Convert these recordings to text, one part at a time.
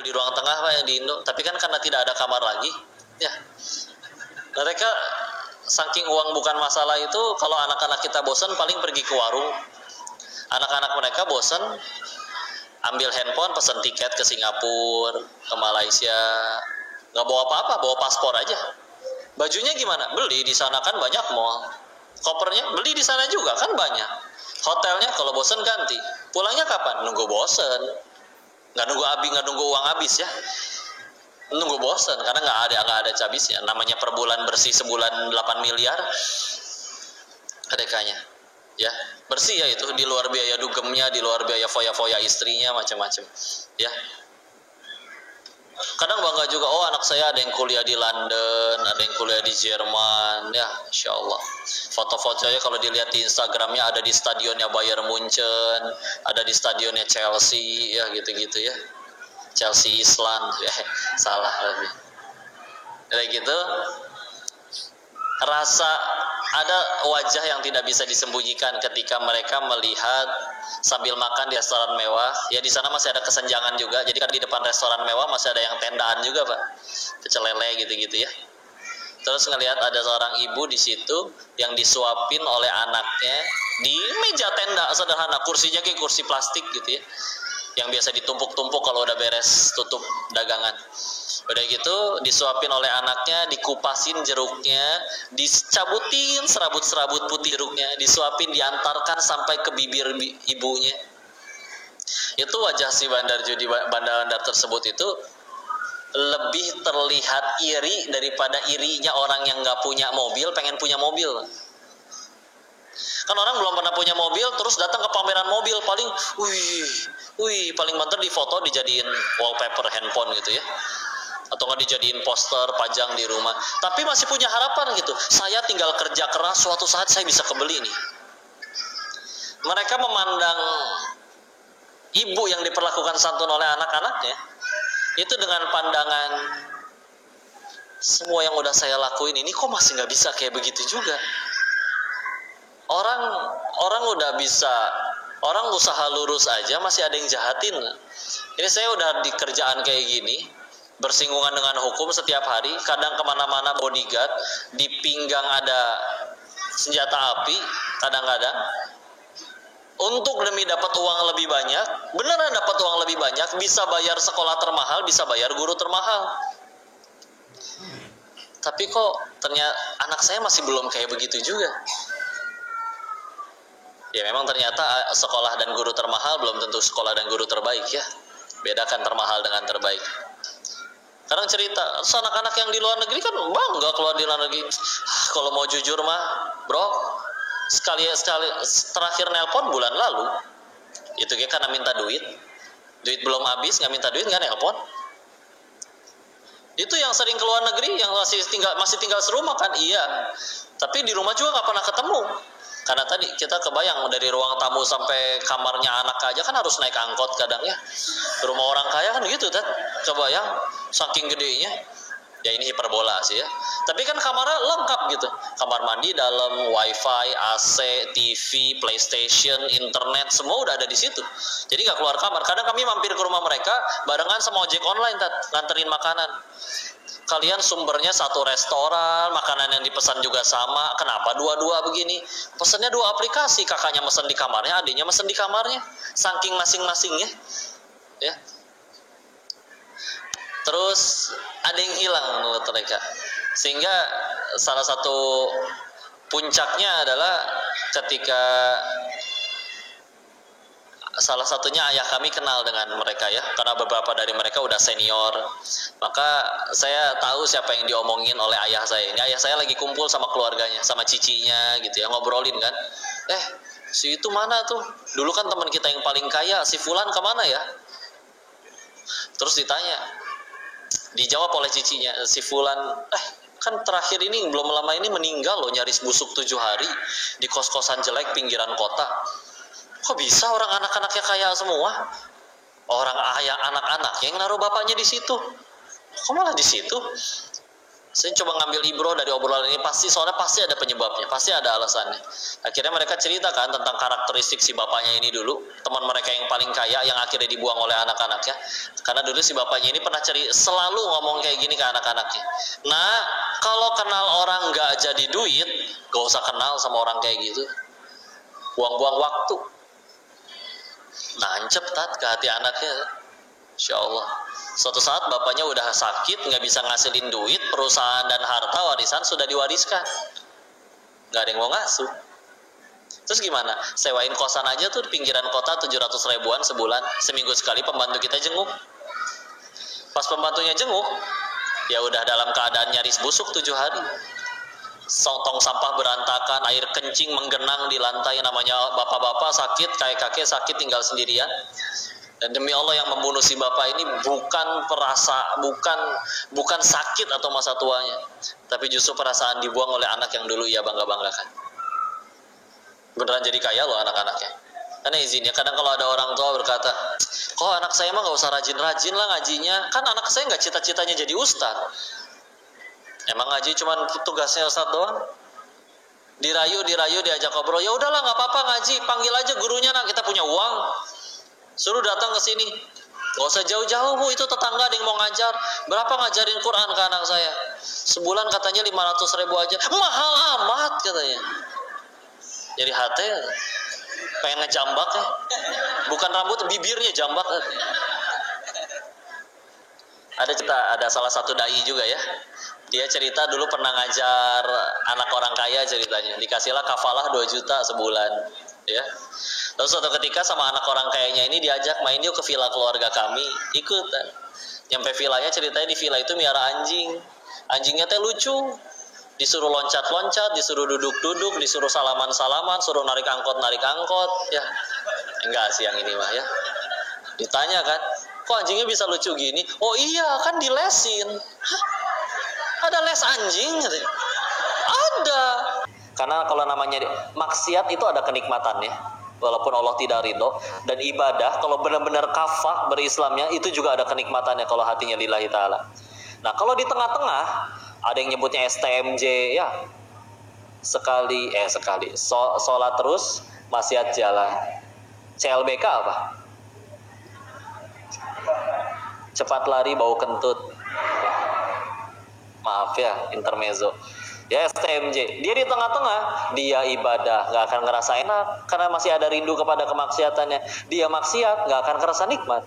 di ruang tengah Pak yang di Indo, tapi kan karena tidak ada kamar lagi, ya mereka saking uang bukan masalah itu, kalau anak-anak kita bosan paling pergi ke warung. Anak-anak mereka bosan, ambil handphone, pesan tiket ke Singapura, ke Malaysia, nggak bawa apa-apa, bawa paspor aja. Bajunya gimana? Beli di sana kan banyak mall. Kopernya beli di sana juga kan banyak. Hotelnya kalau bosan ganti. Pulangnya kapan? Nunggu bosan. Nggak nunggu uang habis ya. Nunggu bosan karena nggak ada habisnya. Namanya per bulan bersih sebulan 8 miliar kedekanya. Ya, bersih ya itu, di luar biaya dugemnya, di luar biaya foya-foya istrinya, macam-macam. Ya. Kadang bangga juga, oh anak saya ada yang kuliah di London, ada yang kuliah di Jerman, ya Insya Allah. Foto-fotonya kalau dilihat di Instagramnya ada di stadionnya Bayern Munchen, ada di stadionnya Chelsea, ya gitu-gitu ya. Chelsea Island, ya salah lebih. Kayak gitu, rasa ada wajah yang tidak bisa disembunyikan ketika mereka melihat sambil makan di restoran mewah. Ya di sana masih ada kesenjangan juga. Jadi kan di depan restoran mewah masih ada yang tendaan juga Pak, pecel lele gitu-gitu ya. Terus ngelihat ada seorang ibu di situ yang disuapin oleh anaknya di meja tenda sederhana, kursinya kayak kursi plastik gitu ya, yang biasa ditumpuk-tumpuk kalau udah beres tutup dagangan. Udah gitu disuapin oleh anaknya, dikupasin jeruknya, dicabutin serabut-serabut putih jeruknya, disuapin, diantarkan sampai ke bibir ibunya. Itu wajah si bandar bandar tersebut itu lebih terlihat iri daripada irinya orang yang nggak punya mobil pengen punya mobil. Kan orang belum pernah punya mobil terus datang ke pameran mobil, paling paling banter di foto dijadiin wallpaper handphone gitu ya, atau nggak dijadiin poster pajang di rumah, tapi masih punya harapan gitu, saya tinggal kerja keras suatu saat saya bisa kebeli nih. Mereka memandang ibu yang diperlakukan santun oleh anak-anaknya itu dengan pandangan, semua yang udah saya lakuin ini kok masih nggak bisa kayak begitu juga. Orang udah bisa, orang usaha lurus aja masih ada yang jahatin. Ini saya udah di kerjaan kayak gini, bersinggungan dengan hukum setiap hari, kadang kemana-mana bodyguard, di pinggang ada senjata api, kadang-kadang untuk demi dapat uang lebih banyak, beneran dapat uang lebih banyak, bisa bayar sekolah termahal, bisa bayar guru termahal. Tapi kok ternyata anak saya masih belum kayak begitu juga. Ya memang ternyata sekolah dan guru termahal belum tentu sekolah dan guru terbaik ya. Bedakan termahal dengan terbaik. Kadang cerita, anak-anak yang di luar negeri kan bangga keluar di luar negeri. Kalau mau jujur mah, bro, sekali terakhir nelpon bulan lalu, itu dia karena minta duit belum habis, nggak minta duit nggak nelpon. Itu yang sering keluar negeri, yang masih tinggal serumah kan, iya. Tapi di rumah juga nggak pernah ketemu. Karena tadi kita kebayang dari ruang tamu sampai kamarnya anak aja kan harus naik angkot kadang ya. Rumah orang kaya kan gitu kan, kebayang saking gedenya. Ya ini hiperbola sih ya. Tapi kan kamarnya lengkap gitu. Kamar mandi dalam, wifi, AC, TV, PlayStation, internet, semua udah ada di situ. Jadi nggak keluar kamar. Kadang kami mampir ke rumah mereka barengan sama ojek online, nganterin makanan. Kalian sumbernya satu restoran, makanan yang dipesan juga sama, kenapa dua-dua begini? Pesannya 2 aplikasi, kakaknya mesen di kamarnya, adiknya mesen di kamarnya, saking masing-masingnya, ya. Terus ada yang hilang menurut mereka, sehingga salah satu puncaknya adalah ketika salah satunya ayah kami kenal dengan mereka ya, karena beberapa dari mereka udah senior. Maka saya tahu siapa yang diomongin oleh ayah saya. Ini ayah saya lagi kumpul sama keluarganya, sama cicinya gitu ya, ngobrolin kan. Si itu mana tuh? Dulu kan teman kita yang paling kaya, si Fulan kemana ya? Terus ditanya, dijawab oleh cicinya, si Fulan, kan terakhir ini belum lama ini meninggal loh, nyaris busuk 7 hari di kos-kosan jelek pinggiran kota. Kok bisa orang anak-anaknya kaya semua? Orang ayah anak-anak yang naruh bapaknya di situ. Kok malah di situ? Saya coba ngambil ibroh dari obrolan ini, soalnya pasti ada penyebabnya, pasti ada alasannya. Akhirnya mereka ceritakan tentang karakteristik si bapaknya ini dulu, teman mereka yang paling kaya yang akhirnya dibuang oleh anak-anaknya. Karena dulu si bapaknya ini pernah selalu ngomong kayak gini ke anak-anaknya. Nah, kalau kenal orang nggak jadi duit, gak usah kenal sama orang kayak gitu. Buang-buang waktu. Nancep ke hati anaknya. Insya Allah. Suatu saat bapaknya udah sakit, nggak bisa ngasilin duit, perusahaan dan harta warisan sudah diwariskan. Nggak ada yang mau ngasuh. Terus gimana? Sewain kosan aja tuh di pinggiran kota 700 ribuan sebulan. Seminggu sekali pembantu kita jenguk. Pas pembantunya jenguk, ya udah dalam keadaan nyaris busuk 7 hari. Tong sampah berantakan, air kencing menggenang di lantai. Namanya bapak-bapak sakit, kakek-kakek sakit tinggal sendirian. Dan demi Allah yang membunuh si bapak ini bukan sakit atau masa tuanya, tapi justru perasaan dibuang oleh anak yang dulu ia bangga-banggakan. Beneran jadi kaya loh anak-anaknya. Karena izinnya, kadang kalau ada orang tua berkata, kok anak saya mah gak usah rajin-rajin lah ngajinya, kan anak saya gak cita-citanya jadi ustadz. Emang ngaji cuma tugasnya ustadz doang? Dirayu diajak ngobrol, ya udahlah gak apa-apa ngaji, panggil aja gurunya, nak kita punya uang. Suruh datang ke sini. Gak usah jauh-jauh, Bu, itu tetangga ada yang mau ngajar. Berapa ngajarin Quran ke anak saya? Sebulan katanya 500 ribu aja. Mahal amat katanya. Jadi hati pengen ngejambak ya. Bukan rambut, bibirnya jambak. Ada salah satu dai juga ya. Dia cerita dulu pernah ngajar anak orang kaya ceritanya. Dikasihlah kafalah 2 juta sebulan. Ya. Lalu suatu ketika sama anak orang kayanya ini diajak main yuk ke villa keluarga kami, ikutan. Nyampe villanya ceritanya di villa itu miara anjing. Anjingnya teh lucu. Disuruh loncat-loncat, disuruh duduk-duduk, disuruh salaman-salaman, suruh narik angkot, ya. Enggak sih yang ini mah ya. Ditanya kan, kok anjingnya bisa lucu gini? Oh iya, kan dilesin. Hah? Ada les anjing? Ada. Karena kalau namanya maksiat itu ada kenikmatannya, walaupun Allah tidak ridho. Dan ibadah kalau benar-benar kafah berislamnya itu juga ada kenikmatannya kalau hatinya lillahi ta'ala. Nah kalau di tengah-tengah ada yang nyebutnya STMJ ya, sholat terus maksiat jalan. CLBK apa? Cepat lari bau kentut. Maaf ya, intermezzo. Ya STMJ, dia di tengah-tengah, dia ibadah, gak akan ngerasa enak karena masih ada rindu kepada kemaksiatannya. Dia maksiat, gak akan ngerasa nikmat.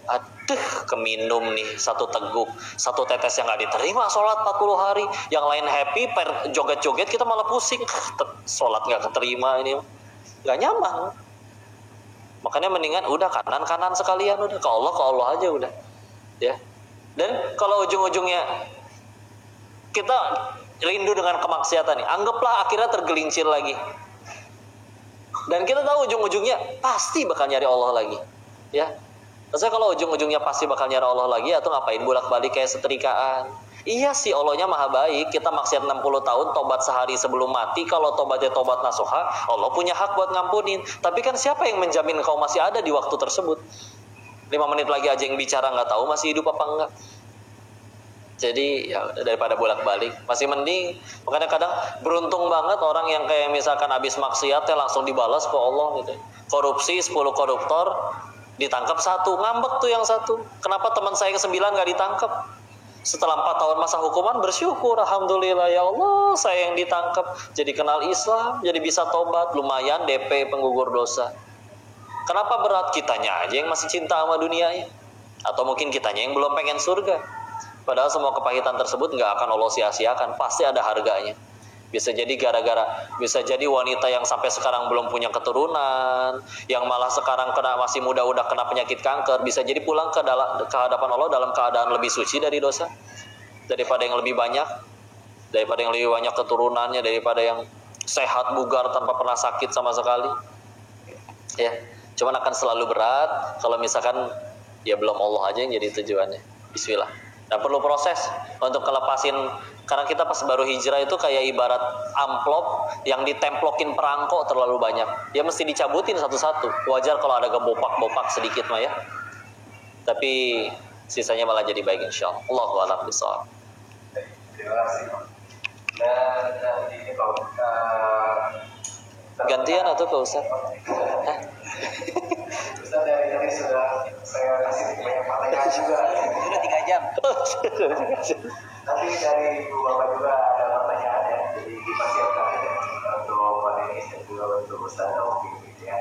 Aduh, keminum nih satu teguk, satu tetes yang gak diterima, sholat 40 hari. Yang lain happy, joget-joget, kita malah pusing. Sholat gak keterima ini, gak nyaman. Makanya mendingan udah kanan-kanan sekalian, udah ke Allah aja udah. Ya. Dan kalau ujung-ujungnya kita rindu dengan kemaksiatan nih, anggaplah akhirnya tergelincir lagi. Dan kita tahu ujung-ujungnya pasti bakal nyari Allah lagi. Ya. Maksudnya kalau ujung-ujungnya pasti bakal nyari Allah lagi, atau ngapain bolak-balik kayak setrikaan? Iya sih, Allahnya maha baik. Kita maksiat 60 tahun, tobat sehari sebelum mati. Kalau tobatnya tobat nasuha, Allah punya hak buat ngampunin. Tapi kan siapa yang menjamin kau masih ada di waktu tersebut? 5 menit lagi aja yang bicara nggak tahu masih hidup apa enggak. Jadi ya daripada bolak-balik masih mending. Makanya kadang beruntung banget orang yang kayak misalkan habis maksiat ya langsung dibalas ke Allah gitu. Korupsi 10 koruptor ditangkap 1, ngambek tuh yang 1. Kenapa teman saya ke-9 nggak ditangkap? Setelah 4 tahun masa hukuman bersyukur, alhamdulillah ya Allah saya yang ditangkap, jadi kenal Islam, jadi bisa tobat, lumayan DP penggugur dosa. Kenapa berat? Kitanya aja yang masih cinta sama dunianya, atau mungkin kitanya yang belum pengen surga. Padahal semua kepahitan tersebut nggak akan Allah sia-siakan, pasti ada harganya. Bisa jadi bisa jadi wanita yang sampai sekarang belum punya keturunan, yang malah sekarang masih muda udah kena penyakit kanker, bisa jadi pulang ke hadapan Allah dalam keadaan lebih suci dari dosa, daripada yang lebih banyak keturunannya, daripada yang sehat bugar tanpa pernah sakit sama sekali. Ya, cuman akan selalu berat kalau misalkan ya belum Allah aja yang jadi tujuannya. Bismillah. Dan perlu proses untuk kelepasin, karena kita pas baru hijrah itu kayak ibarat amplop yang ditemplokin perangko terlalu banyak. Ya mesti dicabutin satu-satu. Wajar kalau ada bopak-bopak sedikit mah ya. Tapi sisanya malah jadi baik insyaallah. Allahu a'lam bishawab. terima kasih. Dan ini kok gantian atau Pak Ustaz? Ustaz dari tadi sudah saya kasih banyak pertanyaan juga. Sudah 3 jam. Tapi dari Ibu Bapak juga ada pertanyaan ya, jadi dipersiapkan aja untuk Pak Denis dan juga untuk Ustaz Nawawi gitu ya.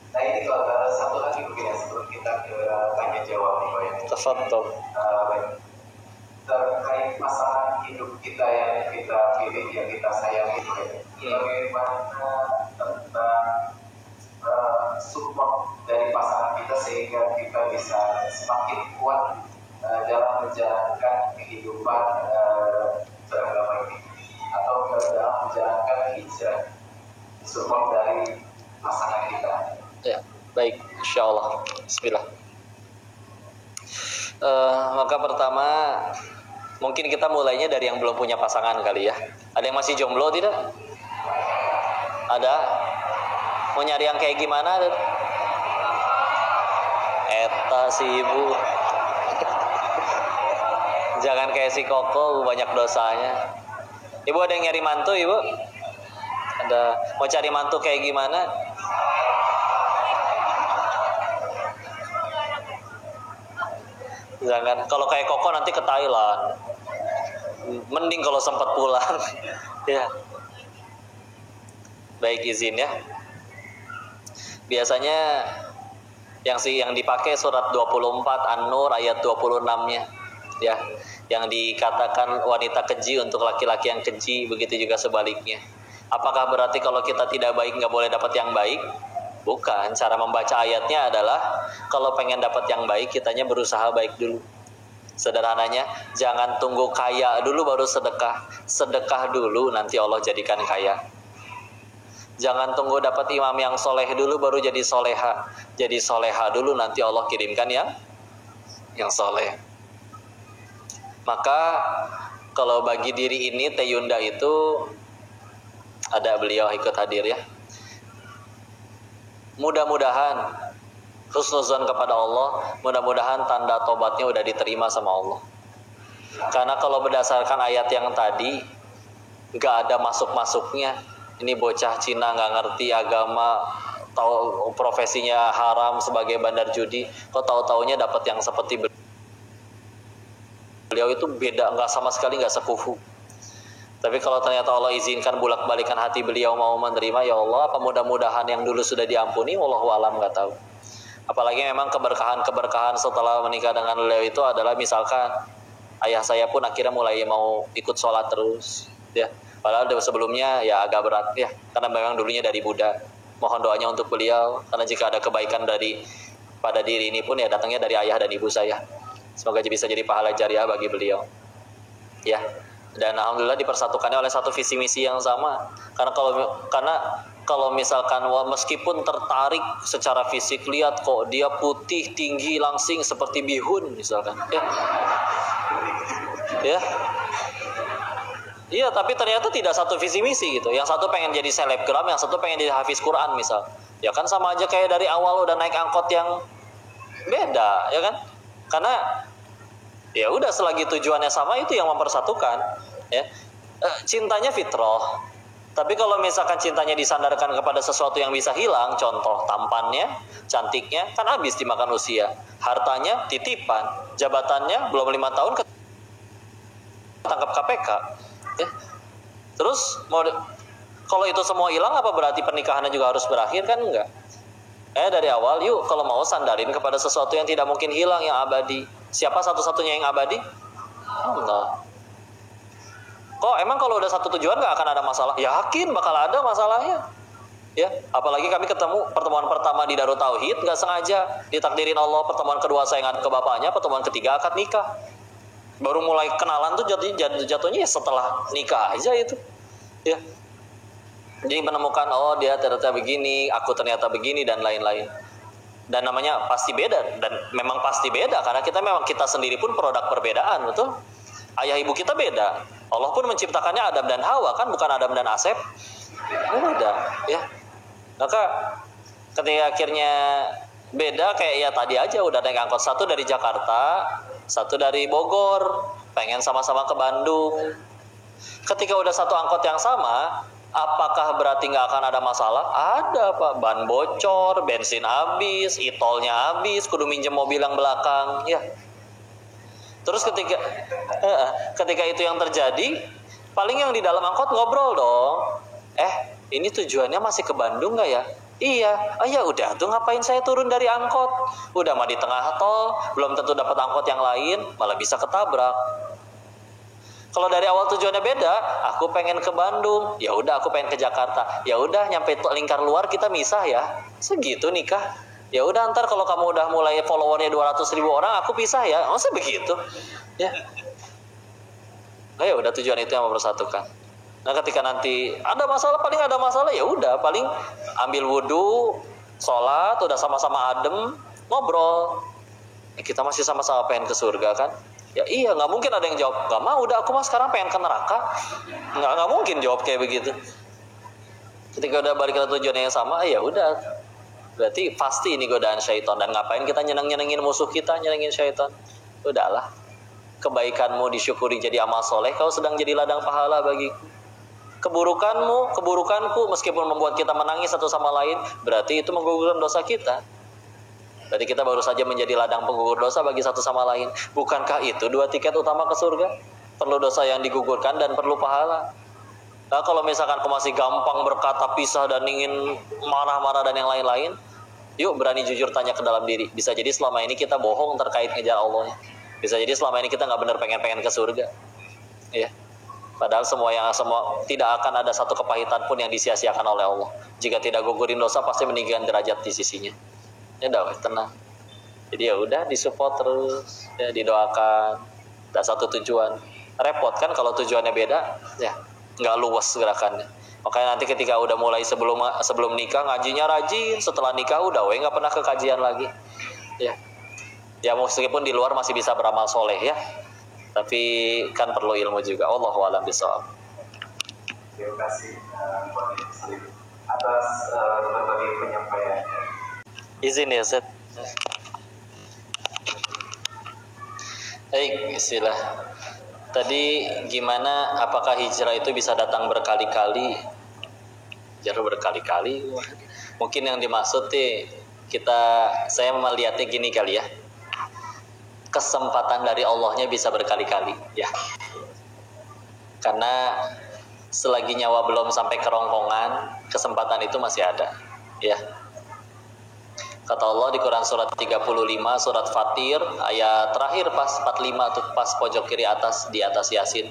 Nah ini kalau satu lagi mungkin ya sebelum kita ke tanya jawab nih Pak ya. Tafadhol. Terkait pasangan hidup kita yang kita pilih, yang kita sayangi Pak ya. Bagaimana tentang support dari pasangan kita sehingga kita bisa semakin kuat dalam menjalankan kehidupan beragama ini atau dalam menjalankan hijrah, support dari pasangan kita. Ya, baik, insyaallah. Bismillah. Maka pertama mungkin kita mulainya dari yang belum punya pasangan kali ya. Ada yang masih jomblo tidak? Ada? Mau nyari yang kayak gimana? Eta si ibu. Jangan kayak si Koko, banyak dosanya. Ibu ada yang nyari mantu, Ibu? Ada. Mau cari mantu kayak gimana? Jangan. Kalau kayak Koko nanti ke Thailand. Mending kalau sempat pulang. Ya. Baik, izin ya. Biasanya yang dipakai surat 24 An-Nur ayat 26-nya. Ya, yang dikatakan wanita keji untuk laki-laki yang keji, begitu juga sebaliknya. Apakah berarti kalau kita tidak baik nggak boleh dapat yang baik? Bukan. Cara membaca ayatnya adalah kalau pengen dapat yang baik, kitanya berusaha baik dulu. Sederhananya, jangan tunggu kaya dulu baru sedekah. Sedekah dulu, nanti Allah jadikan kaya. Jangan tunggu dapat imam yang soleh dulu baru jadi soleha. Jadi soleha dulu, nanti Allah kirimkan yang soleh. Maka kalau bagi diri ini Teh Yunda itu ada beliau ikut hadir ya. Mudah-mudahan husnuzon kepada Allah, mudah-mudahan tanda tobatnya udah diterima sama Allah. Karena kalau berdasarkan ayat yang tadi nggak ada masuk-masuknya. Ini bocah Cina nggak ngerti agama, tahu profesinya haram sebagai bandar judi, kok tahu-taunya dapat yang seperti beliau itu beda, nggak sama sekali nggak sekufu. Tapi kalau ternyata Allah izinkan bolak-balikan hati beliau mau menerima, ya Allah, apa mudah-mudahan yang dulu sudah diampuni, wallahu alam, nggak tahu. Apalagi memang keberkahan setelah menikah dengan beliau itu adalah misalkan ayah saya pun akhirnya mulai mau ikut sholat terus, ya. Padahal sebelumnya ya agak berat ya, karena memang dulunya dari Buddha. Mohon doanya untuk beliau, karena jika ada kebaikan pada diri ini pun ya datangnya dari ayah dan ibu saya. Semoga bisa jadi pahala jariah bagi beliau. Ya. Dan alhamdulillah dipersatukannya oleh satu visi misi yang sama. Karena kalau misalkan meskipun tertarik secara fisik, lihat kok dia putih, tinggi, langsing seperti bihun misalkan. Ya. Ya. Iya, tapi ternyata tidak satu visi misi gitu. Yang satu pengen jadi selebgram, yang satu pengen jadi hafiz Quran misal. Ya kan sama aja kayak dari awal udah naik angkot yang beda, ya kan? Karena ya udah selagi tujuannya sama itu yang mempersatukan, ya. Cintanya fitrah. Tapi kalau misalkan cintanya disandarkan kepada sesuatu yang bisa hilang, contoh tampannya, cantiknya, kan habis dimakan usia. Hartanya titipan, jabatannya belum 5 tahun ketangkap KPK. Ya. Terus kalau itu semua hilang, apa berarti pernikahannya juga harus berakhir? Kan enggak. Dari awal yuk kalau mau sandarin kepada sesuatu yang tidak mungkin hilang, yang abadi. Siapa satu-satunya yang abadi? Allah. Kok emang kalau udah satu tujuan gak akan ada masalah? Yakin bakal ada masalahnya. Ya, apalagi kami ketemu pertemuan pertama di Darut Tauhid, gak sengaja ditakdirin Allah pertemuan kedua saya ingat ke bapaknya, pertemuan ketiga akad nikah. Baru mulai kenalan tuh jatuhnya ya setelah nikah aja itu. Ya. Jadi menemukan oh dia ternyata begini, aku ternyata begini dan lain-lain. Dan namanya pasti beda, dan memang pasti beda karena kita sendiri pun produk perbedaan, betul? Ayah ibu kita beda. Allah pun menciptakannya Adam dan Hawa, kan bukan Adam dan Asep. Beda, ya. Maka ketika akhirnya beda kayak ya tadi aja udah naik angkot, satu dari Jakarta, satu dari Bogor, pengen sama-sama ke Bandung. Ketika udah satu angkot yang sama, apakah berarti nggak akan ada masalah? Ada, Pak. Ban bocor, bensin habis, e-tolnya habis, kudu minjem mobil yang belakang, ya. Terus ketika itu yang terjadi, paling yang di dalam angkot ngobrol dong. Ini tujuannya masih ke Bandung nggak ya? Iya. Ya udah tuh, ngapain saya turun dari angkot? Udah mah di tengah tol, belum tentu dapat angkot yang lain, malah bisa ketabrak. Kalau dari awal tujuannya beda, aku pengen ke Bandung, ya udah aku pengen ke Jakarta, ya udah nyampe lingkar luar kita misah ya, segitu nikah. Ya udah ntar kalau kamu udah mulai followernya 200.000 orang, aku pisah ya, masa begitu? Ya. Nah ya udah, tujuan itu yang mempersatukan. Nah ketika nanti ada masalah, paling ada masalah ya udah, paling ambil wudhu, sholat, udah sama-sama adem, ngobrol. Kita masih sama-sama pengen ke surga kan? Ya iya, nggak mungkin ada yang jawab nggak mau, udah aku mah sekarang pengen ke neraka. Nggak mungkin jawab kayak begitu. Ketika udah balik ke tujuan yang sama, ya udah, berarti pasti ini godaan syaitan. Dan ngapain kita nyenengin musuh kita, nyenengin syaitan? Udahlah, kebaikanmu disyukuri jadi amal soleh, kau sedang jadi ladang pahala bagiku. Keburukanku meskipun membuat kita menangis satu sama lain, berarti itu menggugurkan dosa kita. Berarti kita baru saja menjadi ladang penggugur dosa bagi satu sama lain. Bukankah itu 2 tiket utama ke surga? Perlu dosa yang digugurkan dan perlu pahala. Nah kalau misalkan aku masih gampang berkata pisah dan ingin marah-marah dan yang lain-lain, yuk berani jujur tanya ke dalam diri. Bisa jadi selama ini kita bohong terkait ngejar Allah. Bisa jadi selama ini kita nggak benar pengen ke surga. Ya. Padahal semua tidak akan ada satu kepahitan pun yang disia-siakan oleh Allah. Jika tidak gugurin dosa, pasti meninggikan derajat di sisinya. Ya udah, tenang. Jadi ya udah, disupport terus, ya didoakan. Dan satu tujuan. Repot kan kalau tujuannya beda, ya nggak luas gerakannya. Makanya nanti ketika udah mulai sebelum nikah ngajinya rajin, setelah nikah udah nggak pernah ke kajian lagi. Ya meskipun di luar masih bisa beramal soleh ya, tapi kan perlu ilmu juga. Wallahu a'lam bishawab. Terima kasih atas berbagai penyampaiannya. Izin ya Ustaz. Baik, istilah. Tadi gimana, apakah hijrah itu bisa datang berkali-kali? Hijrah berkali-kali. Mungkin yang dimaksud saya melihatnya gini kali ya. Kesempatan dari Allahnya bisa berkali-kali ya. Karena selagi nyawa belum sampai kerongkongan, kesempatan itu masih ada ya. Kata Allah di Quran surat 35, surat Fatir, ayat terakhir pas 45 tuh, pas pojok kiri atas, di atas Yasin.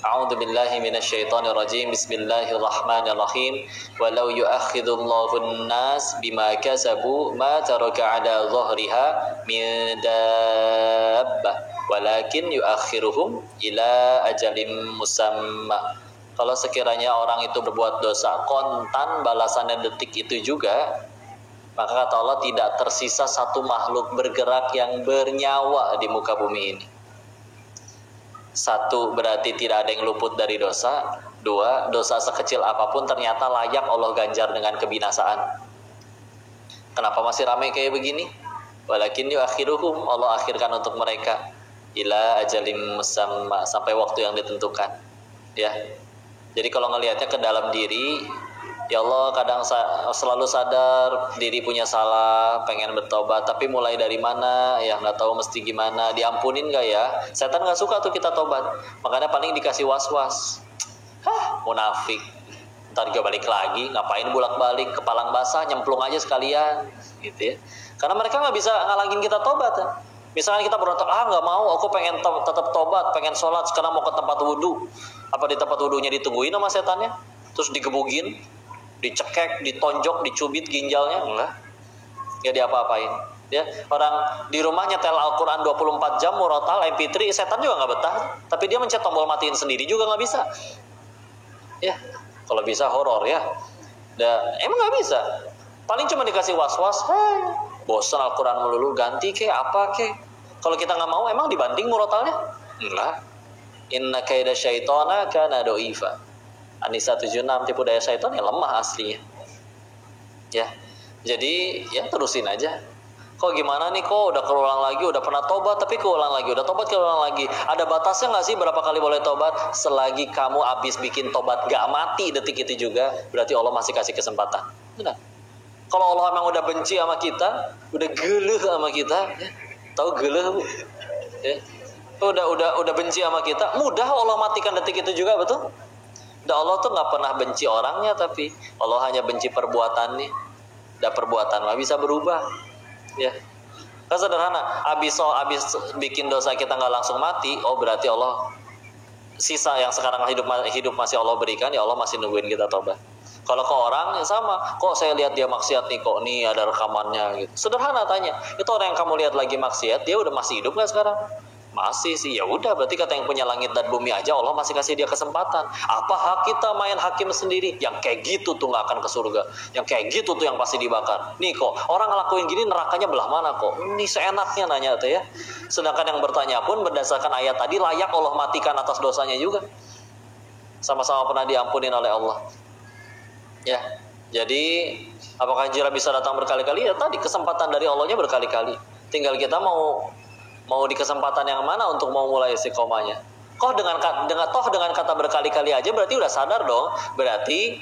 A'udzubillahi minasyaitonirrajim. Bismillahirrahmanirrahim. Walau yu'akhidullahu an-nas bima kasabu ma taraka 'ala dhahriha min dabbah walakin yu'akhiruhum ila ajalin musamma. Kalau sekiranya orang itu berbuat dosa, kontan balasannya detik itu juga, maka kata Allah tidak tersisa satu makhluk bergerak yang bernyawa di muka bumi ini. 1, berarti tidak ada yang luput dari dosa. 2, dosa sekecil apapun ternyata layak Allah ganjar dengan kebinasaan. Kenapa masih ramai kayak begini? Walakin yuakhiruhum, Allah akhirkan untuk mereka ila ajalim musamma, sampai waktu yang ditentukan. Ya. Jadi kalau ngelihatnya ke dalam diri, ya Allah kadang selalu sadar diri punya salah, pengen bertobat, tapi mulai dari mana ya nggak tahu mesti gimana, diampunin nggak ya? Setan nggak suka tuh kita tobat, makanya paling dikasih was-was. Munafik, ntar juga balik lagi, ngapain bolak-balik, kepalang basah, nyemplung aja sekalian, gitu ya. Karena mereka nggak bisa ngalangin kita tobat. Ya. Misalnya kita berontak, nggak mau, aku pengen tetap tobat, pengen sholat, sekarang mau ke tempat wudhu. Apa di tempat wudhunya ditungguin sama setannya? Terus digebugin, dicekek, ditonjok, dicubit ginjalnya? Enggak diapa-apain ya. Orang di rumah nyetel Al-Quran 24 jam murotal MP3, setan juga nggak betah, tapi dia mencet tombol matiin sendiri juga nggak bisa ya. Kalau bisa horor ya, emang nggak bisa, paling cuma dikasih was-was, bosan Al-Quran melulu, ganti ke apa ke. Kalau kita nggak mau, emang dibanding murotalnya? Enggak. Inna kaida syaitana kana do'ifa. An-Nisa 76, tipu daya syaitan yang lemah aslinya. Ya. Jadi ya terusin aja. Kok gimana nih, kok udah keulang lagi, udah pernah tobat tapi keulang lagi, udah tobat keulang lagi. Ada batasnya nggak sih berapa kali boleh tobat? Selagi kamu habis bikin tobat gak mati detik itu juga, berarti Allah masih kasih kesempatan. Benar. Kalau Allah emang udah benci sama kita, udah geluh sama kita, ya. Tahu geluh, Bu? Ya. Udah benci sama kita, mudah Allah matikan detik itu juga, betul? Dan Allah tuh nggak pernah benci orangnya, tapi Allah hanya benci perbuatannya. Dan perbuatan mah bisa berubah. Ya, kan sederhana. Abis bikin dosa kita nggak langsung mati, oh berarti Allah sisa yang sekarang hidup masih Allah berikan, ya Allah masih nungguin kita tobat. Kalau ke orang ya sama, kok saya lihat dia maksiat nih, kok nih ada rekamannya gitu. Sederhana tanya, itu orang yang kamu lihat lagi maksiat, dia udah masih hidup nggak sekarang? Masih sih. Ya udah, berarti kata yang punya langit dan bumi aja Allah masih kasih dia kesempatan. Apa hak kita main hakim sendiri? Yang kayak gitu tuh nggak akan ke surga. Yang kayak gitu tuh yang pasti dibakar. Nih kok orang ngelakuin gini nerakanya belah mana kok? Ini seenaknya nanya tuh ya. Sedangkan yang bertanya pun berdasarkan ayat tadi layak Allah matikan atas dosanya juga. Sama-sama pernah diampunin oleh Allah. Ya. Jadi apakah jira bisa datang berkali-kali? Ya tadi kesempatan dari Allahnya berkali-kali. Tinggal kita mau di kesempatan yang mana untuk mau mulai istiqomahnya. Dengan kata berkali-kali aja berarti udah sadar dong. Berarti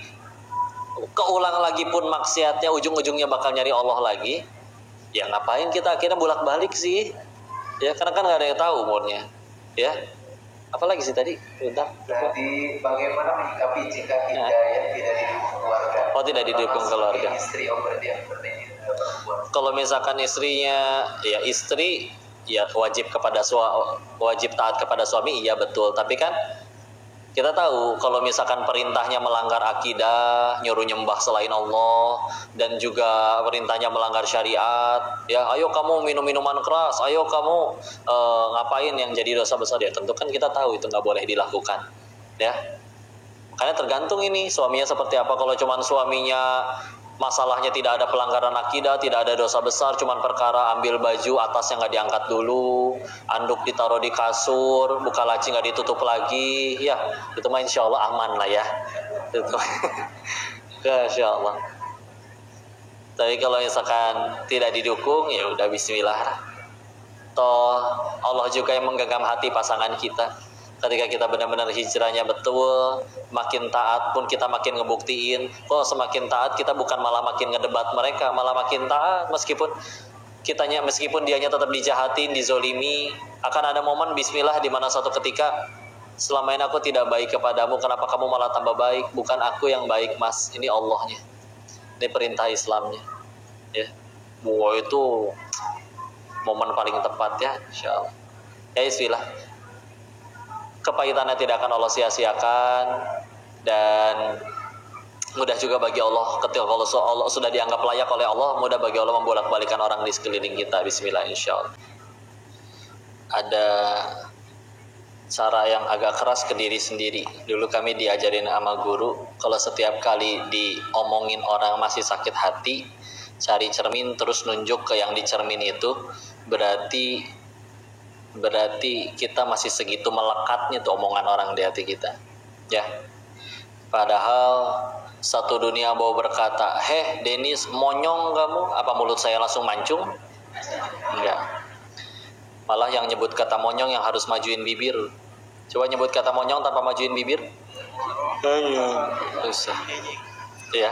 keulang lagi pun maksiatnya ujung-ujungnya bakal nyari Allah lagi. Ya ngapain kita akhirnya bolak-balik sih? Ya karena kan nggak ada yang tahu umurnya. Ya. Apalagi sih tadi? Bentar. Jadi bagaimana menyikapi jika hidayah tidak didukung keluarga? Oh, tidak didukung keluarga. Istri berarti yang penting perempuan. Kalau misalkan istrinya, ya istri ya wajib taat kepada suami, iya betul. Tapi kan kita tahu kalau misalkan perintahnya melanggar akidah, nyuruh nyembah selain Allah, dan juga perintahnya melanggar syariat, ya ayo kamu minum minuman keras, ayo kamu ngapain yang jadi dosa besar, ya tentu kan kita tahu itu nggak boleh dilakukan, ya. Makanya tergantung ini suaminya seperti apa. Kalau cuman suaminya masalahnya tidak ada pelanggaran akidah, tidak ada dosa besar, cuman perkara ambil baju atasnya nggak diangkat dulu, anduk ditaruh di kasur, buka laci nggak ditutup lagi, ya itu mah insya Allah aman lah ya. Itu insya Allah. Tapi kalau misalkan tidak didukung, ya udah bismillah. Toh Allah juga yang menggenggam hati pasangan kita. Ketika kita benar-benar hijrahnya betul, makin taat pun kita makin ngebuktiin. Kok semakin taat kita bukan malah makin ngedebat mereka, malah makin taat meskipun dianya tetap dijahatin, dizolimi. Akan ada momen bismillah di mana suatu ketika, selama ini aku tidak baik kepadamu, kenapa kamu malah tambah baik? Bukan aku yang baik, Mas, ini Allahnya. Ini perintah Islamnya. Ya. Wow, itu momen paling tepat ya, insyaallah. Ya bismillah. Kepahitannya tidak akan Allah sia-siakan, dan mudah juga bagi Allah ketika kalau Allah sudah dianggap layak oleh Allah, mudah bagi Allah membolak-balikan orang di sekeliling kita. Bismillah insyaallah. Ada cara yang agak keras ke diri sendiri. Dulu kami diajarin sama guru, kalau setiap kali diomongin orang masih sakit hati, cari cermin terus nunjuk ke yang dicermin itu, berarti kita masih segitu melekatnya tuh omongan orang di hati kita, ya. Padahal satu dunia mau berkata, heh Denis monyong kamu, apa mulut saya langsung mancung? Enggak. Malah yang nyebut kata monyong yang harus majuin bibir. Coba nyebut kata monyong tanpa majuin bibir. Susah. Ya.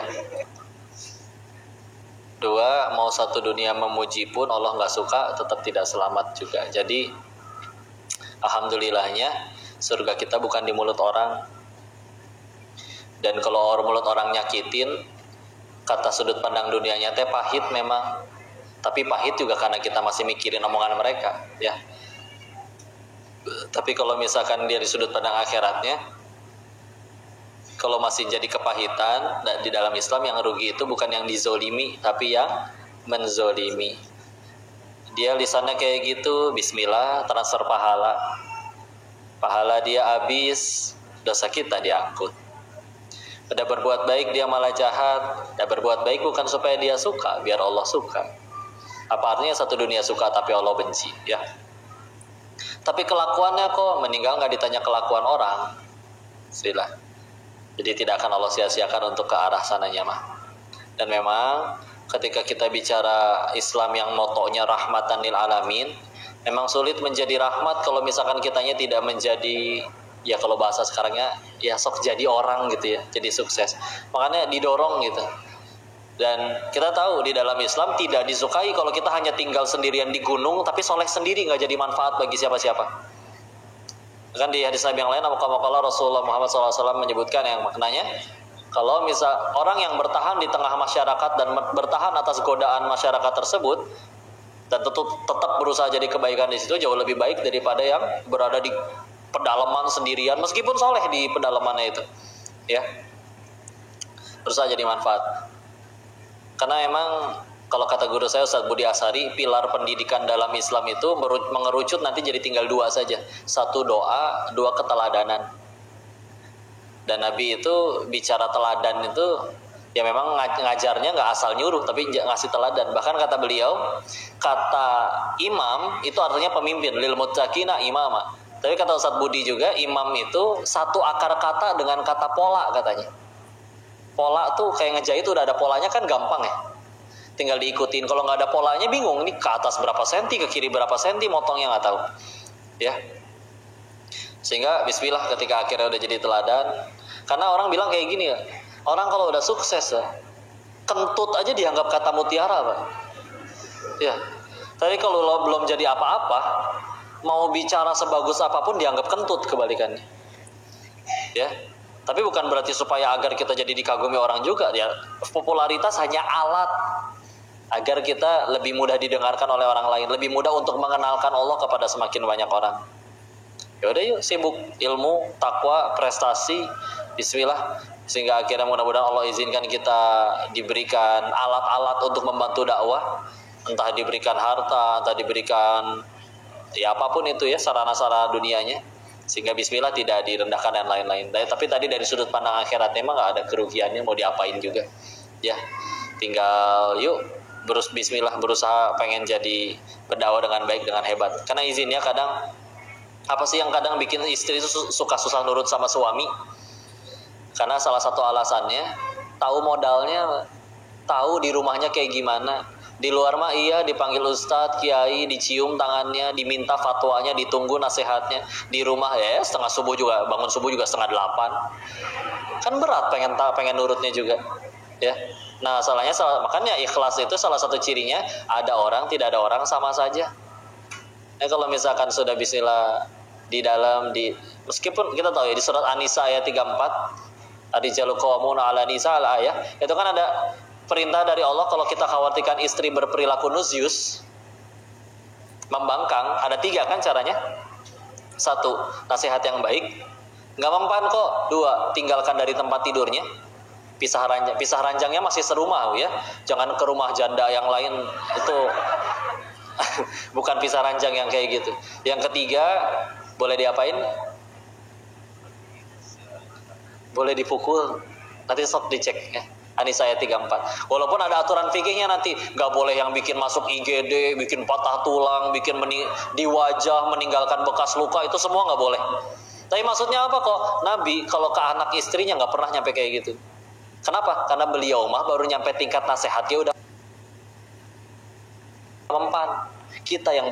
Dua, mau satu dunia memuji pun Allah nggak suka, tetap tidak selamat juga. Jadi alhamdulillahnya surga kita bukan di mulut orang. Dan kalau mulut orang nyakitin, kata sudut pandang dunianya teh pahit memang. Tapi pahit juga karena kita masih mikirin omongan mereka, ya. Tapi kalau misalkan dari sudut pandang akhiratnya, kalau masih jadi kepahitan, di dalam Islam yang rugi itu bukan yang dizolimi, tapi yang menzolimi. Dia lisannya kayak gitu, bismillah, transfer pahala dia habis, dosa kita diangkut. Udah berbuat baik dia malah jahat. Udah berbuat baik bukan supaya dia suka, biar Allah suka. Apa artinya satu dunia suka tapi Allah benci, ya. Tapi kelakuannya kok meninggal nggak ditanya kelakuan orang, bismillah. Jadi tidak akan Allah sia-siakan untuk ke arah sananya mah. Dan memang ketika kita bicara Islam yang motonya rahmatan lil alamin, memang sulit menjadi rahmat kalau misalkan kitanya tidak menjadi, ya kalau bahasa sekarangnya, ya sok jadi orang gitu ya, jadi sukses. Makanya didorong gitu. Dan kita tahu di dalam Islam tidak disukai kalau kita hanya tinggal sendirian di gunung, tapi soleh sendiri nggak jadi manfaat bagi siapa-siapa. Kan di hadis Nabi yang lain, Rasulullah Muhammad SAW menyebutkan yang maknanya, kalau misal orang yang bertahan di tengah masyarakat dan bertahan atas godaan masyarakat tersebut dan tetap berusaha jadi kebaikan di situ, jauh lebih baik daripada yang berada di pedalaman sendirian meskipun soleh di pedalamannya itu, ya, berusaha jadi manfaat. Karena emang kalau kata guru saya Ustaz Budi Asari, pilar pendidikan dalam Islam itu mengerucut nanti jadi tinggal dua saja, satu doa, dua keteladanan. Dan Nabi itu bicara teladan itu ya memang ngajarnya nggak asal nyuruh, tapi ngasih teladan. Bahkan kata beliau, kata imam itu artinya pemimpin, lil muttaqina imama. Tapi kata Ustadz Budi juga, imam itu satu akar kata dengan kata pola katanya. Pola tuh kayak ngejahit udah ada polanya kan gampang ya, tinggal diikutin. Kalau nggak ada polanya bingung, ini ke atas berapa senti, ke kiri berapa senti, motongnya nggak tahu, ya. Sehingga bismillah ketika akhirnya udah jadi teladan. Karena orang bilang kayak gini ya, orang kalau udah sukses ya, kentut aja dianggap kata mutiara Pak. Ya, tapi kalau lo belum jadi apa-apa, mau bicara sebagus apapun dianggap kentut kebalikannya. Ya, tapi bukan berarti supaya agar kita jadi dikagumi orang juga ya. Popularitas hanya alat agar kita lebih mudah didengarkan oleh orang lain, lebih mudah untuk mengenalkan Allah kepada semakin banyak orang. Ya udah yuk sibuk ilmu, takwa, prestasi, bismillah, sehingga akhirnya mudah-mudahan Allah izinkan kita diberikan alat-alat untuk membantu dakwah, entah diberikan harta, entah diberikan ya apapun itu ya, sarana-sarana dunianya, sehingga bismillah tidak direndahkan dan lain-lain. Tapi tadi dari sudut pandang akhirat memang nggak ada kerugiannya, mau diapain juga ya, tinggal yuk bismillah berusaha pengen jadi pendakwah dengan baik, dengan hebat. Karena izinnya kadang apa sih yang kadang bikin istri itu suka susah nurut sama suami? Karena salah satu alasannya tahu modalnya, tahu di rumahnya kayak gimana. Di luar mah iya dipanggil ustadz, kiai, dicium tangannya, diminta fatwanya, ditunggu nasihatnya. Di rumah ya setengah subuh juga, bangun subuh juga 7:30. Kan berat pengen nurutnya juga, ya. Nah salahnya makanya ikhlas itu salah satu cirinya, ada orang tidak ada orang sama saja. Kalau misalkan sudah bismillah di dalam meskipun kita tahu ya di surat An-Nisa ayat 34, Ar-rijalu qawwamuna 'ala nisa al-ayah, itu kan ada perintah dari Allah kalau kita khawatirkan istri berperilaku nusyus, membangkang, ada 3 kan caranya. 1, nasihat yang baik, nggak mempan kok. 2, tinggalkan dari tempat tidurnya, pisah ranjangnya masih serumah ya, jangan ke rumah janda yang lain, itu bukan pisah ranjang yang kayak gitu. Yang 3, boleh diapain? Boleh dipukul. Nanti sok dicek ya. An-Nisa ayat 34. Walaupun ada aturan fikihnya nanti, nggak boleh yang bikin masuk IGD, bikin patah tulang, bikin di wajah, meninggalkan bekas luka, itu semua nggak boleh. Tapi maksudnya apa kok? Nabi kalau ke anak istrinya nggak pernah nyampe kayak gitu. Kenapa? Karena beliau mah baru nyampe tingkat nasihatnya udah mempan. Kita yang